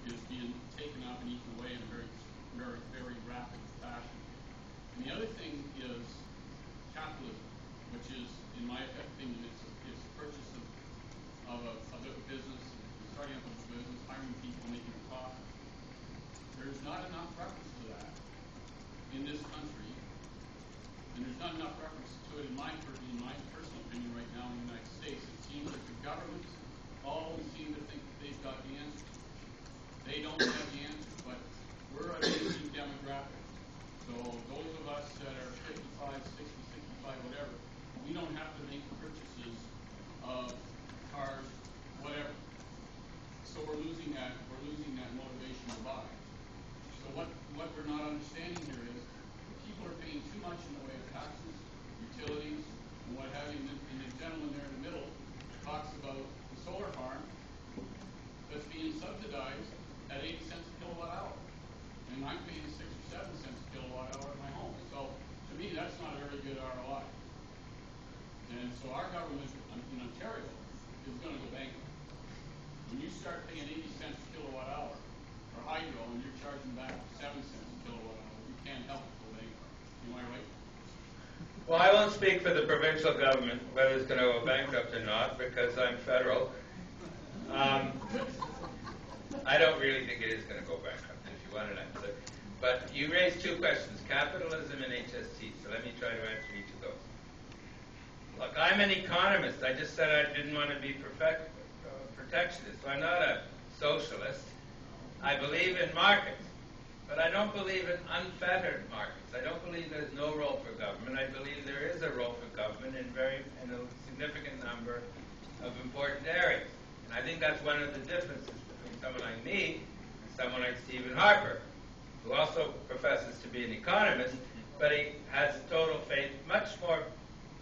is being taken up and eaten away in a very, very, very rapid fashion. And the other thing is capitalism, which is, in my opinion, is the purchase of a business, starting up a business, hiring people, making a profit. There's not enough reference to that in this country, and there's not enough reference to it in my personal opinion right now in the United States. It seems that the governments all seem to think that they've got the answer. They don't have the answer, but we're an aging demographic. So those of us that are 55, 60, 65, whatever, we don't have to make purchases of cars, whatever. So we're losing that motivation to buy. So what we're not understanding here is people are paying too much in the way of taxes, utilities, and what have you. And the gentleman there in the middle talks about the solar farm that's being subsidized at 80 cents a kilowatt hour. And I'm paying 6 or 7 cents a kilowatt hour at my home. So to me, that's not a very good ROI. And so our government in Ontario is going to go bankrupt. When you start paying 80 cents a kilowatt hour for hydro and you're charging back 7 cents a kilowatt hour, you can't help but go bankrupt. Am I right? Well, I won't speak for the provincial government whether it's going to go bankrupt or not, because I'm federal. I don't really think it is going to go bankrupt, if you want an answer. But you raised two questions, capitalism and HST, so let me try to answer each of those. Look, I'm an economist. I just said I didn't want to be protectionist. So I'm not a socialist. I believe in markets, but I don't believe in unfettered markets. I don't believe there's no role for government. I believe there is a role for government in a significant number of important areas. And I think that's one of the differences between someone like me and someone like Stephen Harper, who also professes to be an economist, but he has total faith, much more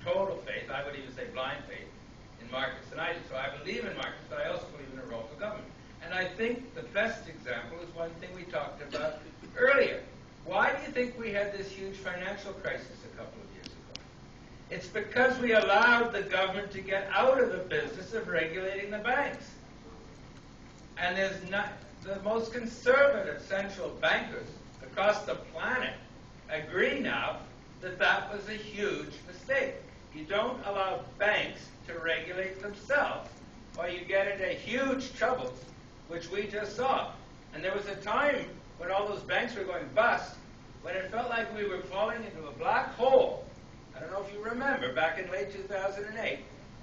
total faith, I would even say blind faith, in markets than I do. So I believe in markets, but I also believe in a role for government. And I think the best example is one thing we talked about earlier. Why do you think we had this huge financial crisis a couple of years ago? It's because we allowed the government to get out of the business of regulating the banks. And there's not, the most conservative central bankers across the planet agree now that that was a huge mistake. You don't allow banks to regulate themselves, or you get into huge troubles, which we just saw. And there was a time when all those banks were going bust, when it felt like we were falling into a black hole. I don't know if you remember, back in late 2008,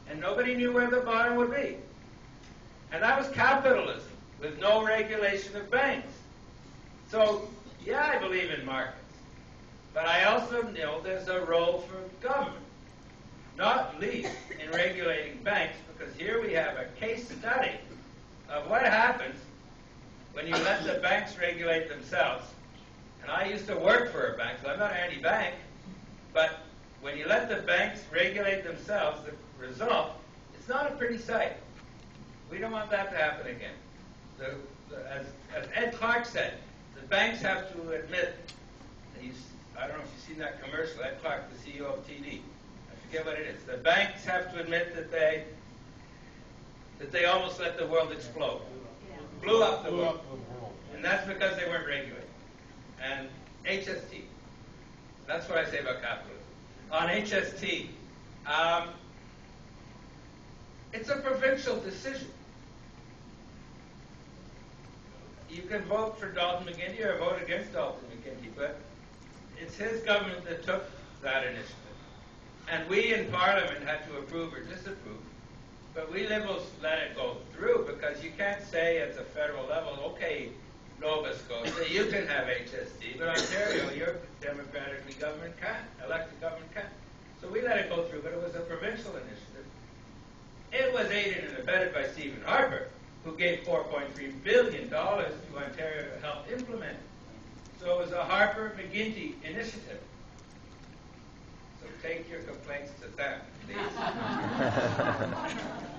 and nobody knew where the bottom would be. And that was capitalism, with no regulation of banks. So, yeah, I believe in markets. But I also know there's a role for government, not least in regulating banks, because here we have a case study of what happens when you let the banks regulate themselves. And I used to work for a bank, so I'm not anti-bank, but when you let the banks regulate themselves, the result, it's not a pretty sight. We don't want that to happen again. As Ed Clark said, the banks have to admit, I don't know if you've seen that commercial, Ed Clark, the CEO of TD. I forget what it is. The banks have to admit that they almost let the world explode. Blew up the world. And that's because they weren't regulated. And HST. That's what I say about capitalism. On HST, it's a provincial decision. You can vote for Dalton McGuinty or vote against Dalton McGuinty, but it's his government that took that initiative. And we in Parliament had to approve or disapprove, but we Liberals let it go through, because you can't say at the federal level, okay, Nova Scotia, you can have HST, but Ontario, your democratically elected government can't. So we let it go through, but it was a provincial initiative. It was aided and abetted by Stephen Harper, who gave $4.3 billion to Ontario to help implement it. So it was a Harper-McGuinty initiative. So take your complaints to them, please.